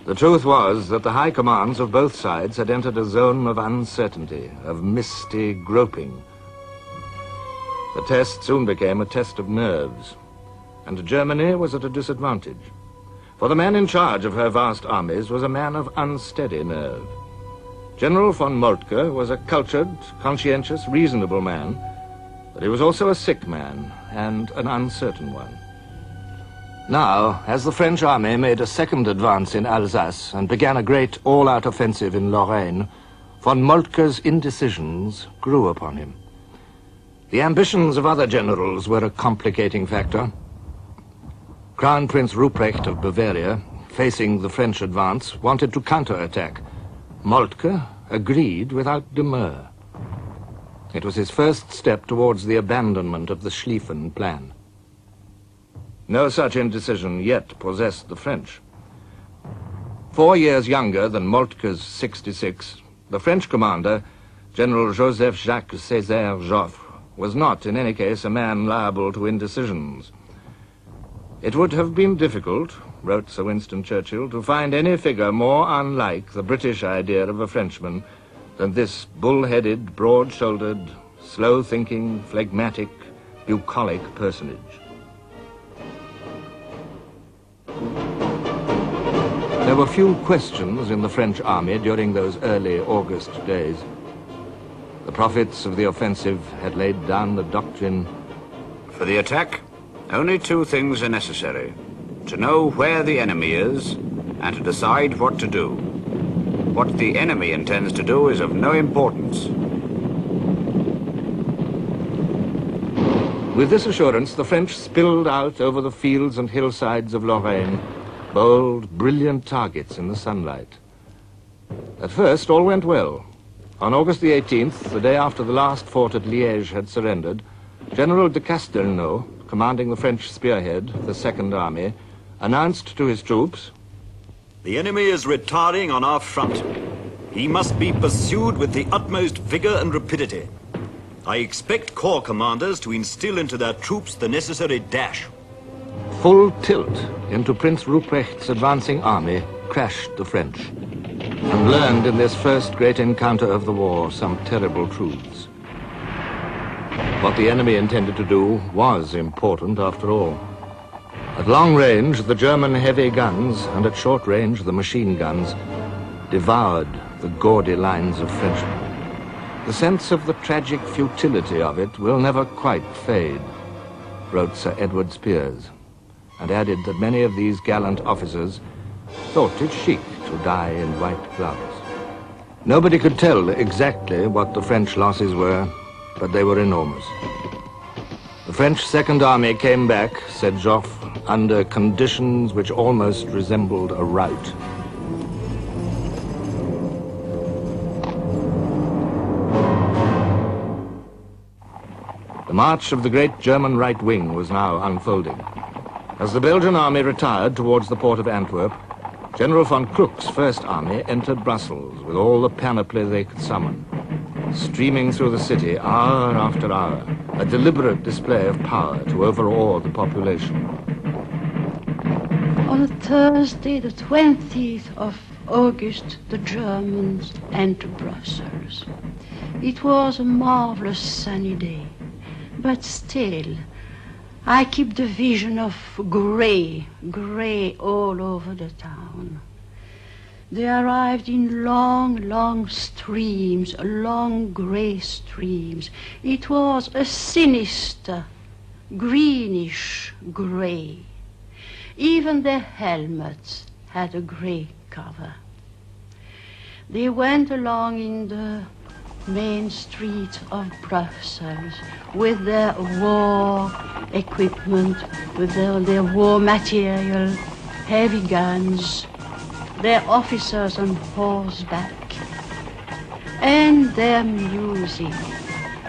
The truth was that the high commands of both sides had entered a zone of uncertainty, of misty groping. The test soon became a test of nerves, and Germany was at a disadvantage. For the man in charge of her vast armies was a man of unsteady nerve. General von Moltke was a cultured, conscientious, reasonable man, but he was also a sick man and an uncertain one. Now, as the French army made a second advance in Alsace and began a great all-out offensive in Lorraine, von Moltke's indecisions grew upon him. The ambitions of other generals were a complicating factor. Crown Prince Ruprecht of Bavaria, facing the French advance, wanted to counterattack. Moltke agreed without demur. It was his first step towards the abandonment of the Schlieffen plan. No such indecision yet possessed the French. 4 years younger than Moltke's 66, the French commander, General Joseph-Jacques Césaire Joffre, was not, in any case, a man liable to indecisions. It would have been difficult, wrote Sir Winston Churchill, to find any figure more unlike the British idea of a Frenchman than this bull-headed, broad-shouldered, slow-thinking, phlegmatic, bucolic personage. There were few questions in the French army during those early August days. The prophets of the offensive had laid down the doctrine. For the attack, only two things are necessary: to know where the enemy is and to decide what to do. What the enemy intends to do is of no importance. With this assurance, the French spilled out over the fields and hillsides of Lorraine, bold, brilliant targets in the sunlight. At first, all went well. On August the 18th, the day after the last fort at Liège had surrendered, General de Castelnau, commanding the French spearhead, the Second Army, announced to his troops, "The enemy is retiring on our front. He must be pursued with the utmost vigor and rapidity. I expect corps commanders to instill into their troops the necessary dash." Full tilt into Prince Ruprecht's advancing army crashed the French, and learned in this first great encounter of the war some terrible truths. What the enemy intended to do was important after all. At long range, the German heavy guns, and at short range, the machine guns, devoured the gaudy lines of Frenchmen. The sense of the tragic futility of it will never quite fade, wrote Sir Edward Spears, and added that many of these gallant officers thought it chic to die in white gloves. Nobody could tell exactly what the French losses were, but they were enormous. The French Second Army came back, said Joffre, under conditions which almost resembled a rout. The march of the great German right wing was now unfolding. As the Belgian army retired towards the port of Antwerp, General von Kluck's First Army entered Brussels with all the panoply they could summon, streaming through the city hour after hour, a deliberate display of power to overawe the population. On Thursday, the 20th of August, the Germans entered Brussels. It was a marvelous sunny day, but still, I keep the vision of grey all over the town. They arrived in long streams, long grey streams. It was a sinister, greenish grey. Even their helmets had a grey cover. They went along in the main street of Brussels with their war equipment, with their war material, heavy guns, their officers on horseback, and their music,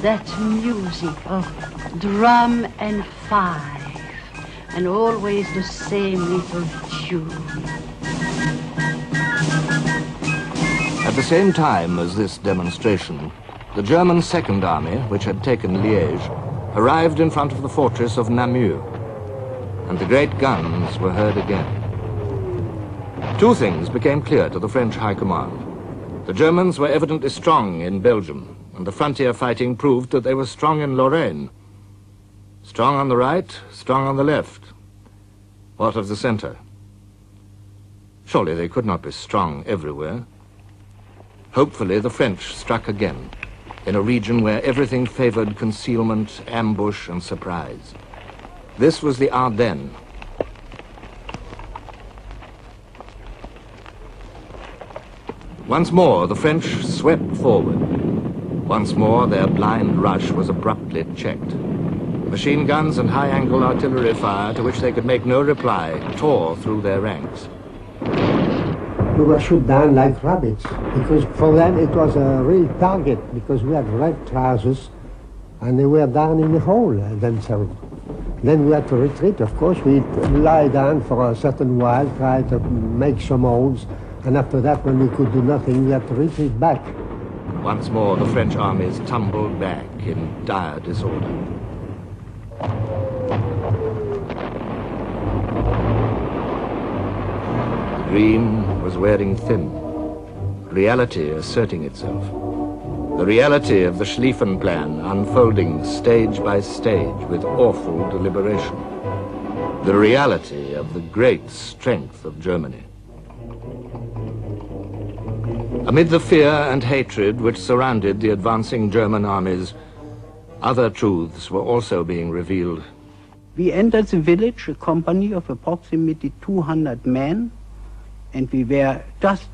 that music of drum and fife, and always the same little tune. At the same time as this demonstration, the German Second Army, which had taken Liège, arrived in front of the fortress of Namur, and the great guns were heard again. Two things became clear to the French High Command. The Germans were evidently strong in Belgium, and the frontier fighting proved that they were strong in Lorraine. Strong on the right, strong on the left. What of the center? Surely they could not be strong everywhere. Hopefully the French struck again, in a region where everything favored concealment, ambush, and surprise. This was the Ardennes. Once more, the French swept forward. Once more, their blind rush was abruptly checked. Machine guns and high-angle artillery fire, to which they could make no reply, tore through their ranks. We were shot down like rabbits, because for them it was a real target, because we had red trousers, and they were down in the hole themselves. Then we had to retreat, of course. We'd lie down for a certain while, try to make some holes, and after that, when we could do nothing, we had to retreat back. Once more, the French armies tumbled back in dire disorder. The dream was wearing thin, reality asserting itself. The reality of the Schlieffen plan unfolding stage by stage with awful deliberation. The reality of the great strength of Germany. Amid the fear and hatred which surrounded the advancing German armies, other truths were also being revealed. We entered the village, a company of approximately 200 men, and we were just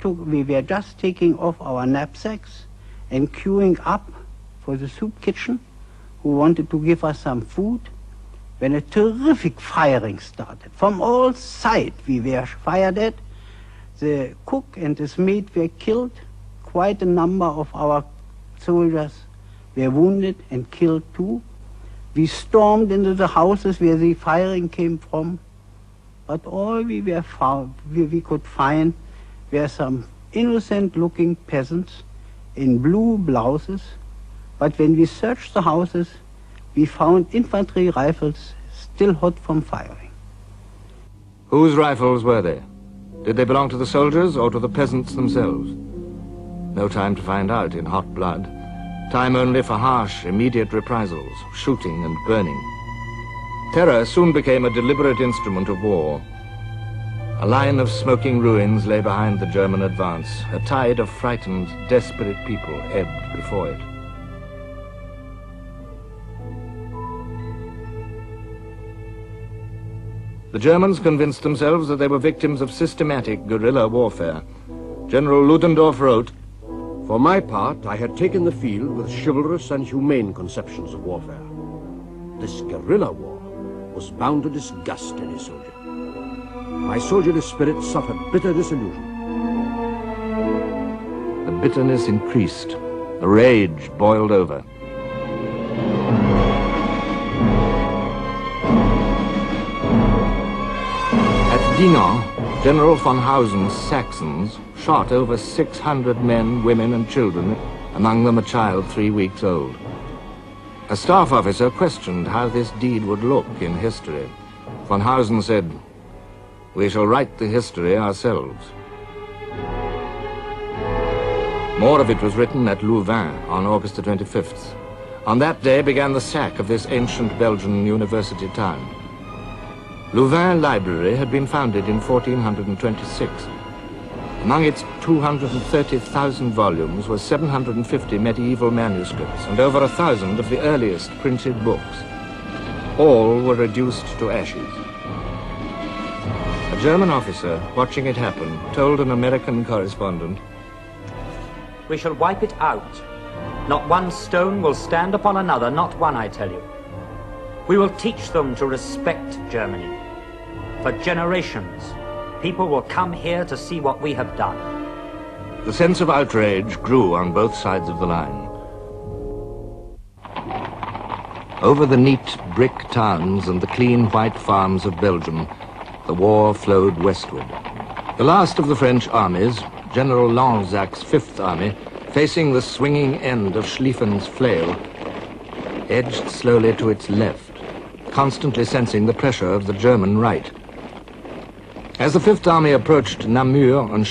taking off our knapsacks and queuing up for the soup kitchen, who wanted to give us some food, when a terrific firing started. From all sides we were fired at. The cook and his mate were killed. Quite a number of our soldiers were wounded and killed too. We stormed into the houses where the firing came from, but all we could find were some innocent-looking peasants in blue blouses. But when we searched the houses, we found infantry rifles still hot from firing. Whose rifles were they? Did they belong to the soldiers or to the peasants themselves? No time to find out in hot blood. Time only for harsh, immediate reprisals, shooting and burning. Terror soon became a deliberate instrument of war. A line of smoking ruins lay behind the German advance. A tide of frightened, desperate people ebbed before it. The Germans convinced themselves that they were victims of systematic guerrilla warfare. General Ludendorff wrote, "For my part, I had taken the field with chivalrous and humane conceptions of warfare. This guerrilla war was bound to disgust any soldier. My soldierly spirit suffered bitter disillusion." The bitterness increased. The rage boiled over. At Dinant, General von Hausen's Saxons shot over 600 men, women, and children, among them a child 3 weeks old. A staff officer questioned how this deed would look in history. Von Hausen said, "We shall write the history ourselves." More of it was written at Louvain on August the 25th. On that day began the sack of this ancient Belgian university town. Louvain Library had been founded in 1426. Among its 230,000 volumes were 750 medieval manuscripts and over 1,000 of the earliest printed books. All were reduced to ashes. A German officer, watching it happen, told an American correspondent, "We shall wipe it out. Not one stone will stand upon another, not one, I tell you. We will teach them to respect Germany. For generations, people will come here to see what we have done." The sense of outrage grew on both sides of the line. Over the neat brick towns and the clean white farms of Belgium, the war flowed westward. The last of the French armies, General Lanzac's Fifth Army, facing the swinging end of Schlieffen's flail, edged slowly to its left, constantly sensing the pressure of the German right. As the Fifth Army approached Namur and